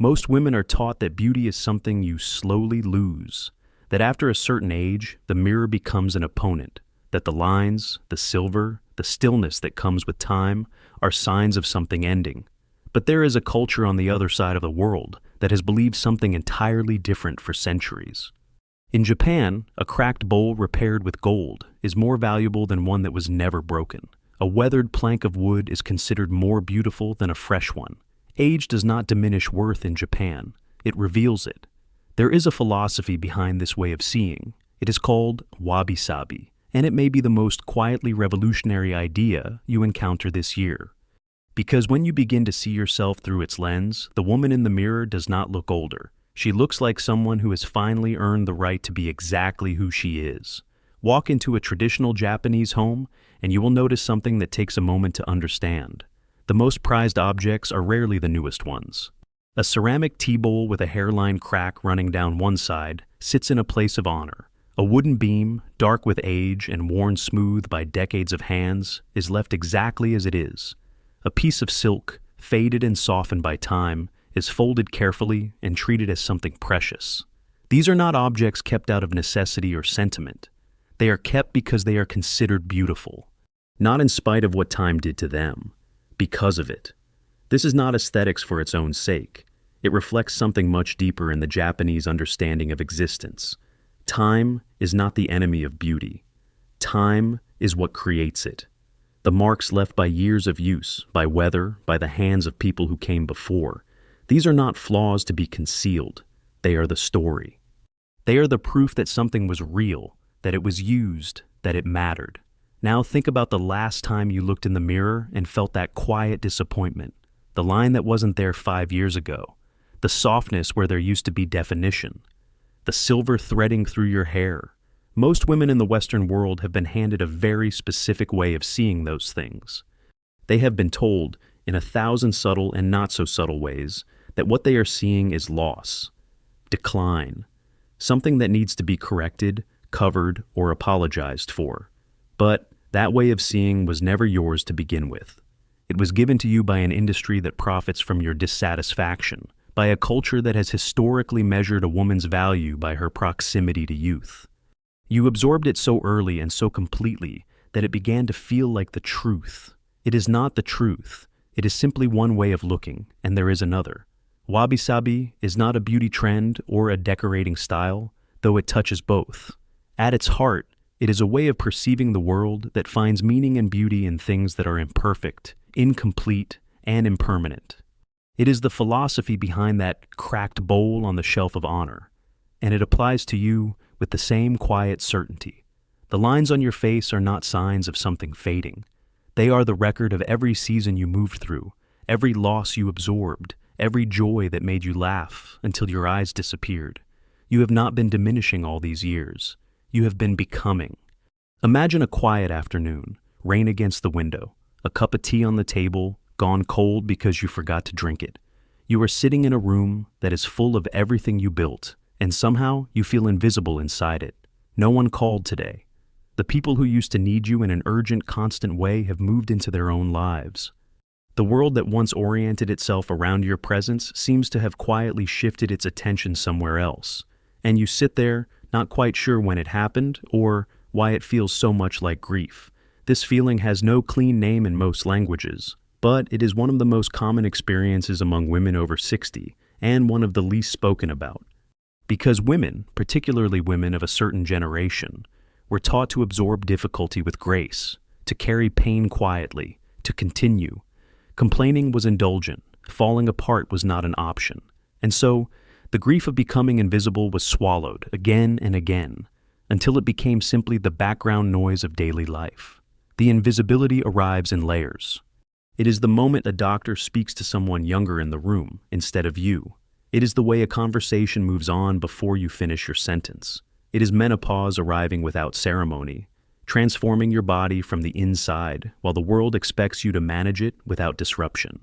Most women are taught that beauty is something you slowly lose, that after a certain age, the mirror becomes an opponent, that the lines, the silver, the stillness that comes with time are signs of something ending. But there is a culture on the other side of the world that has believed something entirely different for centuries. In Japan, a cracked bowl repaired with gold is more valuable than one that was never broken. A weathered plank of wood is considered more beautiful than a fresh one. Age does not diminish worth in Japan, it reveals it. There is a philosophy behind this way of seeing. It is called Wabi-Sabi, and it may be the most quietly revolutionary idea you encounter this year. Because when you begin to see yourself through its lens, the woman in the mirror does not look older. She looks like someone who has finally earned the right to be exactly who she is. Walk into a traditional Japanese home, and you will notice something that takes a moment to understand. The most prized objects are rarely the newest ones. A ceramic tea bowl with a hairline crack running down one side sits in a place of honor. A wooden beam, dark with age and worn smooth by decades of hands, is left exactly as it is. A piece of silk, faded and softened by time, is folded carefully and treated as something precious. These are not objects kept out of necessity or sentiment. They are kept because they are considered beautiful, not in spite of what time did to them, because of it. This is not aesthetics for its own sake. It reflects something much deeper in the Japanese understanding of existence. Time is not the enemy of beauty. Time is what creates it. The marks left by years of use, by weather, by the hands of people who came before. These are not flaws to be concealed. They are the story. They are the proof that something was real, that it was used, that it mattered. Now think about the last time you looked in the mirror and felt that quiet disappointment, the line that wasn't there 5 years ago, the softness where there used to be definition, the silver threading through your hair. Most women in the Western world have been handed a very specific way of seeing those things. They have been told, in 1,000 subtle and not so subtle ways, that what they are seeing is loss, decline, something that needs to be corrected, covered, or apologized for. But that way of seeing was never yours to begin with. It was given to you by an industry that profits from your dissatisfaction, by a culture that has historically measured a woman's value by her proximity to youth. You absorbed it so early and so completely that it began to feel like the truth. It is not the truth. It is simply one way of looking, and there is another. Wabi-Sabi is not a beauty trend or a decorating style, though it touches both. At its heart, it is a way of perceiving the world that finds meaning and beauty in things that are imperfect, incomplete, and impermanent. It is the philosophy behind that cracked bowl on the shelf of honor, and it applies to you with the same quiet certainty. The lines on your face are not signs of something fading. They are the record of every season you moved through, every loss you absorbed, every joy that made you laugh until your eyes disappeared. You have not been diminishing all these years. You have been becoming. Imagine a quiet afternoon, rain against the window, a cup of tea on the table, gone cold because you forgot to drink it. You are sitting in a room that is full of everything you built, and somehow you feel invisible inside it. No one called today. The people who used to need you in an urgent, constant way have moved into their own lives. The world that once oriented itself around your presence seems to have quietly shifted its attention somewhere else, and you sit there, not quite sure when it happened or why it feels so much like grief. This feeling has no clean name in most languages, but it is one of the most common experiences among women over 60 and one of the least spoken about. Because women, particularly women of a certain generation, were taught to absorb difficulty with grace, to carry pain quietly, to continue. Complaining was indulgent, falling apart was not an option, and so the grief of becoming invisible was swallowed again and again, until it became simply the background noise of daily life. The invisibility arrives in layers. It is the moment a doctor speaks to someone younger in the room instead of you. It is the way a conversation moves on before you finish your sentence. It is menopause arriving without ceremony, transforming your body from the inside while the world expects you to manage it without disruption.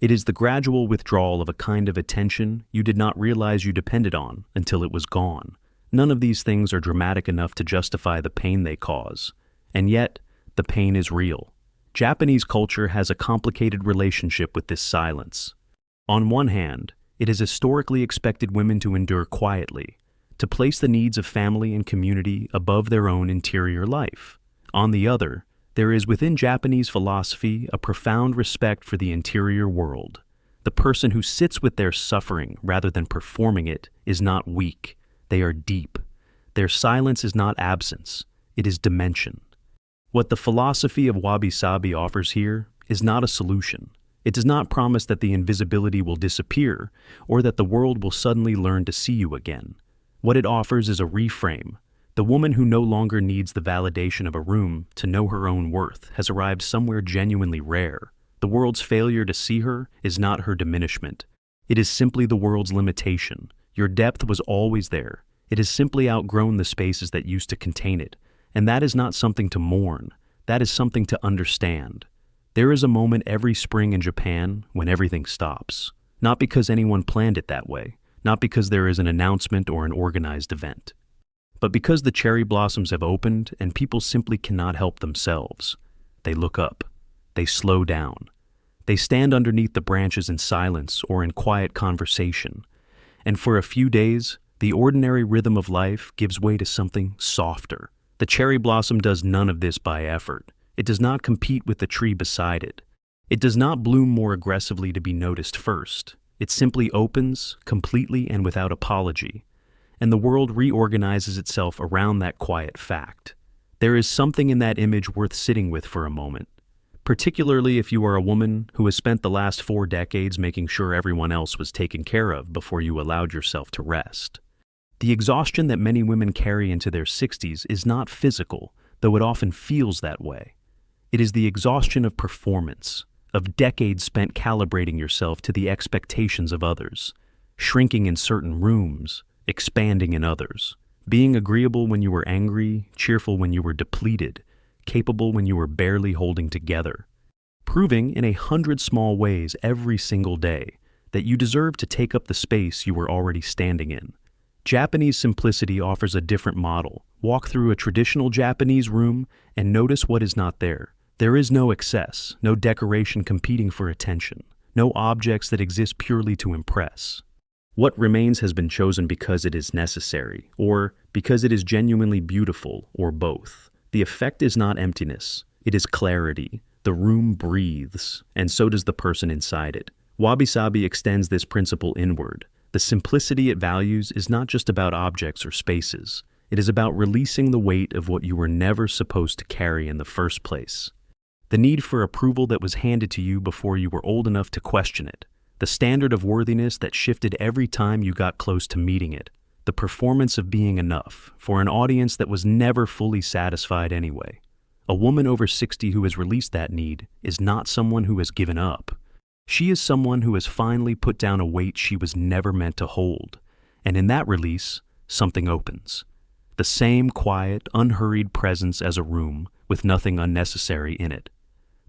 It is the gradual withdrawal of a kind of attention you did not realize you depended on until it was gone. None of these things are dramatic enough to justify the pain they cause, and yet the pain is real. Japanese culture has a complicated relationship with this silence. On one hand, It has historically expected women to endure quietly, to place the needs of family and community above their own interior life. On the other, there is within Japanese philosophy a profound respect for the interior world. The person who sits with their suffering rather than performing it is not weak, they are deep. Their silence is not absence, it is dimension. What the philosophy of Wabi-Sabi offers here is not a solution. It does not promise that the invisibility will disappear or that the world will suddenly learn to see you again. What it offers is a reframe. The woman who no longer needs the validation of a room to know her own worth has arrived somewhere genuinely rare. The world's failure to see her is not her diminishment. It is simply the world's limitation. Your depth was always there. It has simply outgrown the spaces that used to contain it. And that is not something to mourn. That is something to understand. There is a moment every spring in Japan when everything stops. Not because anyone planned it that way. Not because there is an announcement or an organized event. But because the cherry blossoms have opened and people simply cannot help themselves. They look up. They slow down. They stand underneath the branches in silence or in quiet conversation. And for a few days, the ordinary rhythm of life gives way to something softer. The cherry blossom does none of this by effort. It does not compete with the tree beside it. It does not bloom more aggressively to be noticed first. It simply opens, completely and without apology. And the world reorganizes itself around that quiet fact. There is something in that image worth sitting with for a moment. Particularly if you are a woman who has spent the last 4 decades making sure everyone else was taken care of before you allowed yourself to rest. The exhaustion that many women carry into their 60s is not physical, though it often feels that way. It is the exhaustion of performance, of decades spent calibrating yourself to the expectations of others, shrinking in certain rooms, expanding in others, being agreeable when you were angry, cheerful when you were depleted, capable when you were barely holding together, proving in 100 small ways every single day that you deserve to take up the space you were already standing in. Japanese simplicity offers a different model. Walk through a traditional Japanese room and notice what is not there. There is no excess, no decoration competing for attention, no objects that exist purely to impress. What remains has been chosen because it is necessary, or because it is genuinely beautiful, or both. The effect is not emptiness, it is clarity. The room breathes, and so does the person inside it. Wabi-Sabi extends this principle inward. The simplicity it values is not just about objects or spaces. It is about releasing the weight of what you were never supposed to carry in the first place. The need for approval that was handed to you before you were old enough to question it. The standard of worthiness that shifted every time you got close to meeting it. The performance of being enough for an audience that was never fully satisfied anyway. A woman over 60 who has released that need is not someone who has given up. She is someone who has finally put down a weight she was never meant to hold. And in that release, something opens. The same quiet, unhurried presence as a room with nothing unnecessary in it.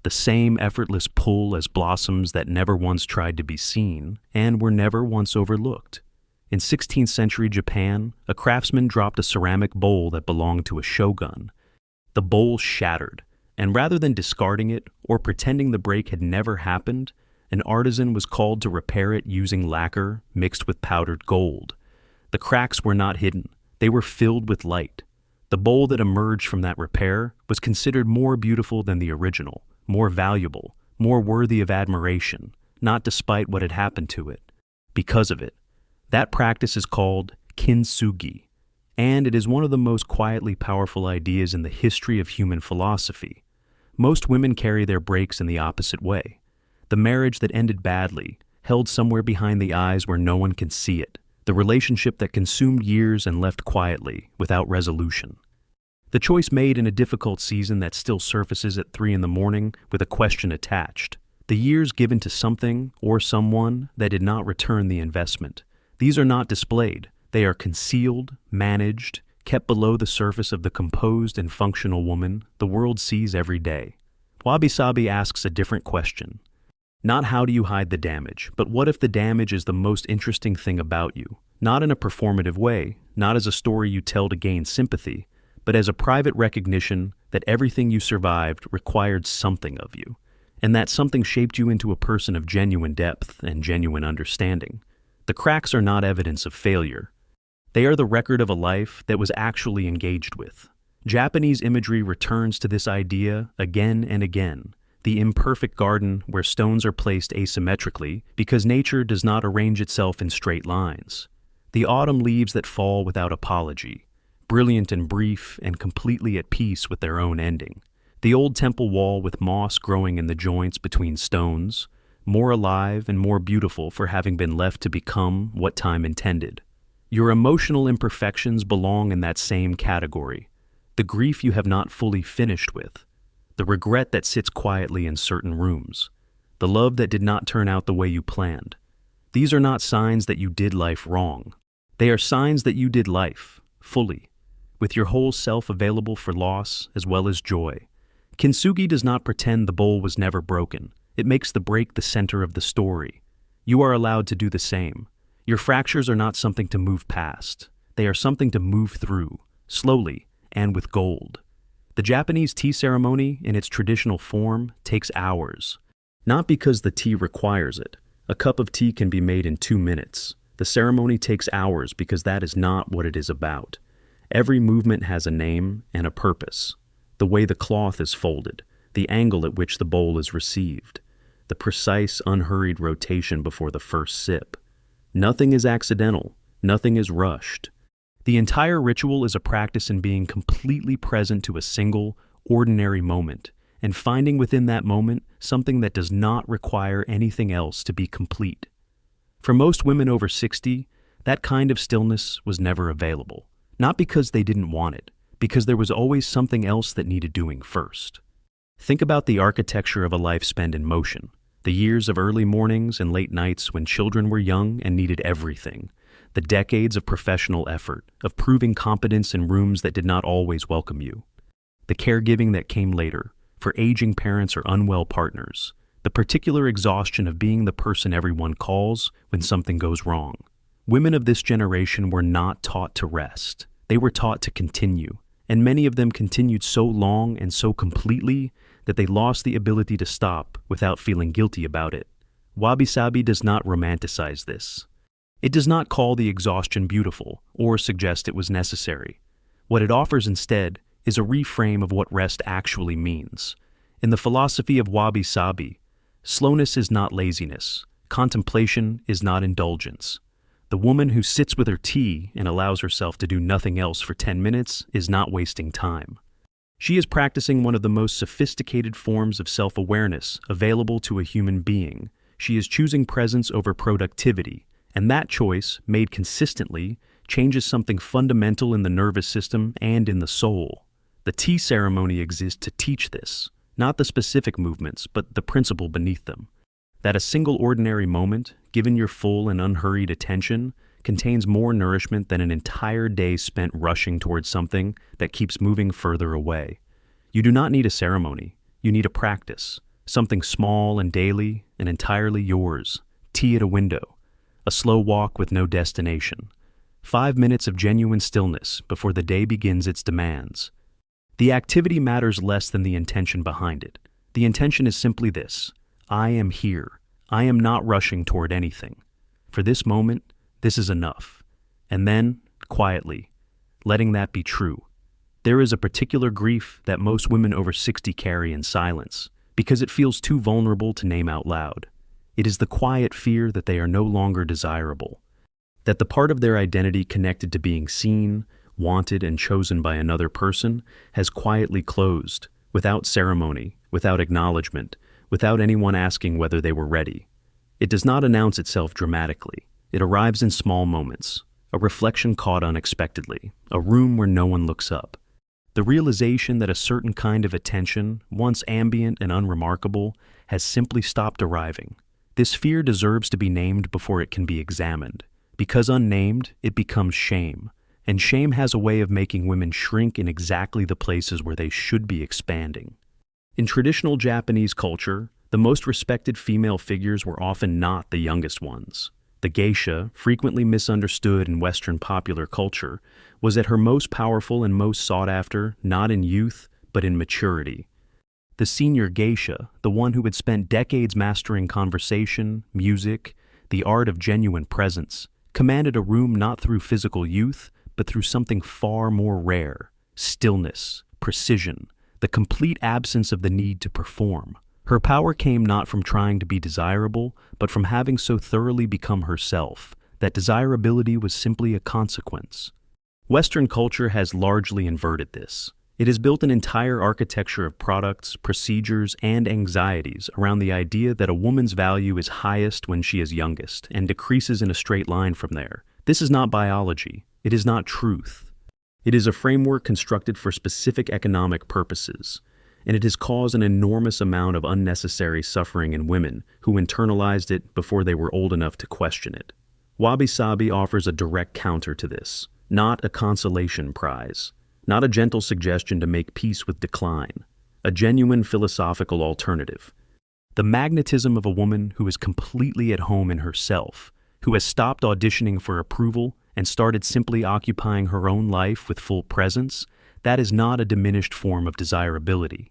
The same effortless pull as blossoms that never once tried to be seen and were never once overlooked. In 16th century Japan, a craftsman dropped a ceramic bowl that belonged to a shogun. The bowl shattered, and rather than discarding it or pretending the break had never happened, an artisan was called to repair it using lacquer mixed with powdered gold. The cracks were not hidden, they were filled with light. The bowl that emerged from that repair was considered more beautiful than the original, more valuable, more worthy of admiration, not despite what had happened to it, because of it. That practice is called kintsugi, and it is one of the most quietly powerful ideas in the history of human philosophy. Most women carry their breaks in the opposite way. The marriage that ended badly, held somewhere behind the eyes where no one can see it. The relationship that consumed years and left quietly, without resolution. The choice made in a difficult season that still surfaces at 3 a.m. with a question attached. The years given to something or someone that did not return the investment. These are not displayed. They are concealed, managed, kept below the surface of the composed and functional woman the world sees every day. Wabi-Sabi asks a different question. Not how do you hide the damage, but what if the damage is the most interesting thing about you? Not in a performative way, not as a story you tell to gain sympathy, but as a private recognition that everything you survived required something of you, and that something shaped you into a person of genuine depth and genuine understanding. The cracks are not evidence of failure. They are the record of a life that was actually engaged with. Japanese imagery returns to this idea again and again. The imperfect garden where stones are placed asymmetrically because nature does not arrange itself in straight lines. The autumn leaves that fall without apology, brilliant and brief and completely at peace with their own ending. The old temple wall with moss growing in the joints between stones, more alive and more beautiful for having been left to become what time intended. Your emotional imperfections belong in that same category. The grief you have not fully finished with, the regret that sits quietly in certain rooms, the love that did not turn out the way you planned. These are not signs that you did life wrong. They are signs that you did life, fully, with your whole self available for loss as well as joy. Kintsugi does not pretend the bowl was never broken. It makes the break the center of the story. You are allowed to do the same. Your fractures are not something to move past. They are something to move through, slowly and with gold. The Japanese tea ceremony, in its traditional form, takes hours. Not because the tea requires it. A cup of tea can be made in 2 minutes. The ceremony takes hours because that is not what it is about. Every movement has a name and a purpose. The way the cloth is folded, the angle at which the bowl is received, the precise, unhurried rotation before the first sip. Nothing is accidental. Nothing is rushed. The entire ritual is a practice in being completely present to a single, ordinary moment, and finding within that moment something that does not require anything else to be complete. For most women over 60, that kind of stillness was never available. Not because they didn't want it, because there was always something else that needed doing first. Think about the architecture of a life spent in motion, the years of early mornings and late nights when children were young and needed everything, the decades of professional effort, of proving competence in rooms that did not always welcome you, the caregiving that came later, for aging parents or unwell partners, the particular exhaustion of being the person everyone calls when something goes wrong. Women of this generation were not taught to rest. They were taught to continue, and many of them continued so long and so completely that they lost the ability to stop without feeling guilty about it. Wabi-Sabi does not romanticize this. It does not call the exhaustion beautiful or suggest it was necessary. What it offers instead is a reframe of what rest actually means. In the philosophy of Wabi-Sabi, slowness is not laziness, contemplation is not indulgence. The woman who sits with her tea and allows herself to do nothing else for 10 minutes is not wasting time. She is practicing one of the most sophisticated forms of self-awareness available to a human being. She is choosing presence over productivity, and that choice, made consistently, changes something fundamental in the nervous system and in the soul. The tea ceremony exists to teach this, not the specific movements, but the principle beneath them. That a single ordinary moment, given your full and unhurried attention, contains more nourishment than an entire day spent rushing towards something that keeps moving further away. You do not need a ceremony. You need a practice, something small and daily and entirely yours. Tea at a window, a slow walk with no destination, 5 minutes of genuine stillness before the day begins its demands. The activity matters less than the intention behind it. The intention is simply this: I am here. I am not rushing toward anything. For this moment, this is enough. And then, quietly, letting that be true. There is a particular grief that most women over 60 carry in silence, because it feels too vulnerable to name out loud. It is the quiet fear that they are no longer desirable, that the part of their identity connected to being seen, wanted, and chosen by another person has quietly closed, without ceremony, without acknowledgement, without anyone asking whether they were ready. It does not announce itself dramatically. It arrives in small moments, a reflection caught unexpectedly, a room where no one looks up. The realization that a certain kind of attention, once ambient and unremarkable, has simply stopped arriving. This fear deserves to be named before it can be examined. Because unnamed, it becomes shame. And shame has a way of making women shrink in exactly the places where they should be expanding. In traditional Japanese culture, the most respected female figures were often not the youngest ones. The geisha, frequently misunderstood in Western popular culture, was at her most powerful and most sought after, not in youth, but in maturity. The senior geisha, the one who had spent decades mastering conversation, music, the art of genuine presence, commanded a room not through physical youth, but through something far more rare: stillness, precision, the complete absence of the need to perform. Her power came not from trying to be desirable, but from having so thoroughly become herself that desirability was simply a consequence. Western culture has largely inverted this. It has built an entire architecture of products, procedures, and anxieties around the idea that a woman's value is highest when she is youngest and decreases in a straight line from there. This is not biology. It is not truth. It is a framework constructed for specific economic purposes, and it has caused an enormous amount of unnecessary suffering in women who internalized it before they were old enough to question it. Wabi-Sabi offers a direct counter to this, not a consolation prize, not a gentle suggestion to make peace with decline, a genuine philosophical alternative. The magnetism of a woman who is completely at home in herself, who has stopped auditioning for approval and started simply occupying her own life with full presence, that is not a diminished form of desirability.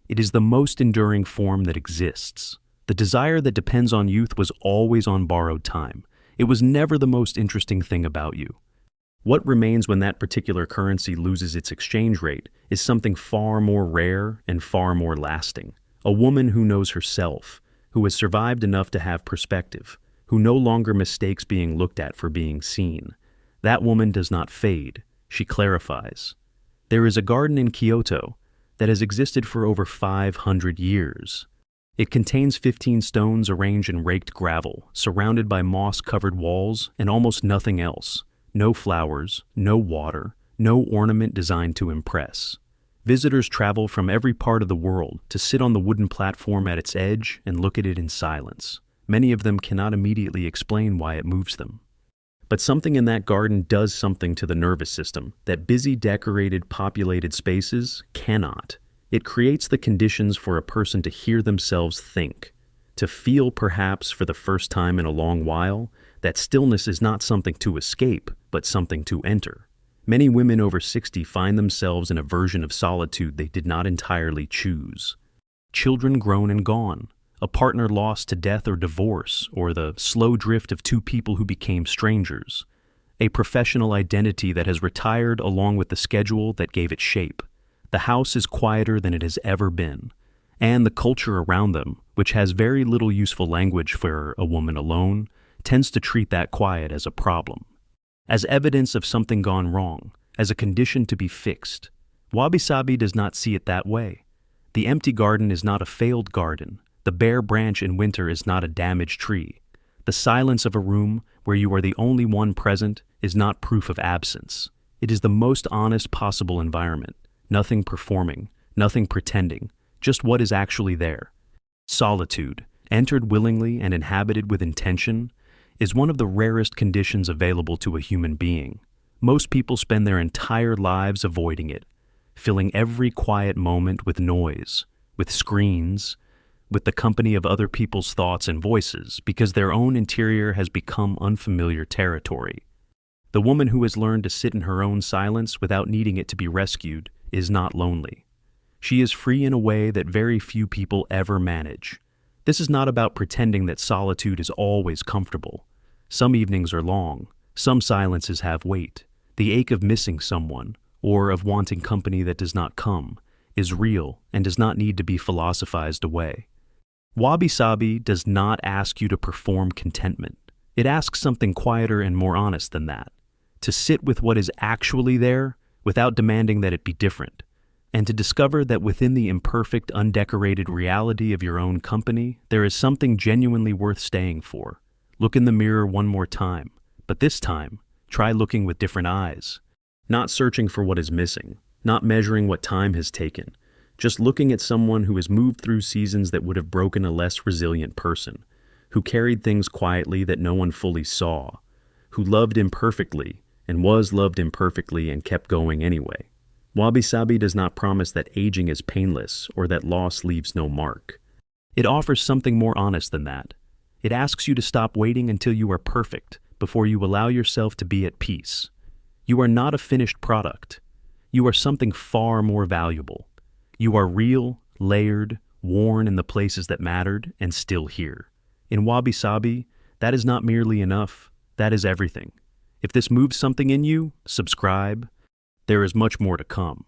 It is the most enduring form that exists. The desire that depends on youth was always on borrowed time. It was never the most interesting thing about you. What remains when that particular currency loses its exchange rate is something far more rare and far more lasting. A woman who knows herself, who has survived enough to have perspective, who no longer mistakes being looked at for being seen. That woman does not fade, she clarifies. There is a garden in Kyoto that has existed for over 500 years. It contains 15 stones arranged in raked gravel, surrounded by moss-covered walls and almost nothing else. No flowers, no water, no ornament designed to impress. Visitors travel from every part of the world to sit on the wooden platform at its edge and look at it in silence. Many of them cannot immediately explain why it moves them. But something in that garden does something to the nervous system that busy, decorated, populated spaces cannot. It creates the conditions for a person to hear themselves think, to feel, perhaps for the first time in a long while, that stillness is not something to escape, but something to enter. Many women over 60 find themselves in a version of solitude they did not entirely choose. Children grown and gone, a partner lost to death or divorce, or the slow drift of two people who became strangers, a professional identity that has retired along with the schedule that gave it shape. The house is quieter than it has ever been, and the culture around them, which has very little useful language for a woman alone, tends to treat that quiet as a problem, as evidence of something gone wrong, as a condition to be fixed. Wabi-Sabi does not see it that way. The empty garden is not a failed garden. The bare branch in winter is not a damaged tree. The silence of a room where you are the only one present is not proof of absence. It is the most honest possible environment. Nothing performing, nothing pretending, just what is actually there. Solitude, entered willingly and inhabited with intention, is one of the rarest conditions available to a human being. Most people spend their entire lives avoiding it, filling every quiet moment with noise, with screens, with the company of other people's thoughts and voices, because their own interior has become unfamiliar territory. The woman who has learned to sit in her own silence without needing it to be rescued is not lonely. She is free in a way that very few people ever manage. This is not about pretending that solitude is always comfortable. Some evenings are long, some silences have weight. The ache of missing someone, or of wanting company that does not come, is real and does not need to be philosophized away. Wabi-Sabi does not ask you to perform contentment. It asks something quieter and more honest than that. To sit with what is actually there without demanding that it be different, and to discover that within the imperfect, undecorated reality of your own company, there is something genuinely worth staying for. Look in the mirror one more time, but this time, try looking with different eyes. Not searching for what is missing, not measuring what time has taken, just looking at someone who has moved through seasons that would have broken a less resilient person, who carried things quietly that no one fully saw, who loved imperfectly and was loved imperfectly and kept going anyway. Wabi-Sabi does not promise that aging is painless or that loss leaves no mark. It offers something more honest than that. It asks you to stop waiting until you are perfect before you allow yourself to be at peace. You are not a finished product. You are something far more valuable. You are real, layered, worn in the places that mattered, and still here. In Wabi-Sabi, That is not merely enough, that is everything. If this moves something in you, subscribe. There is much more to come.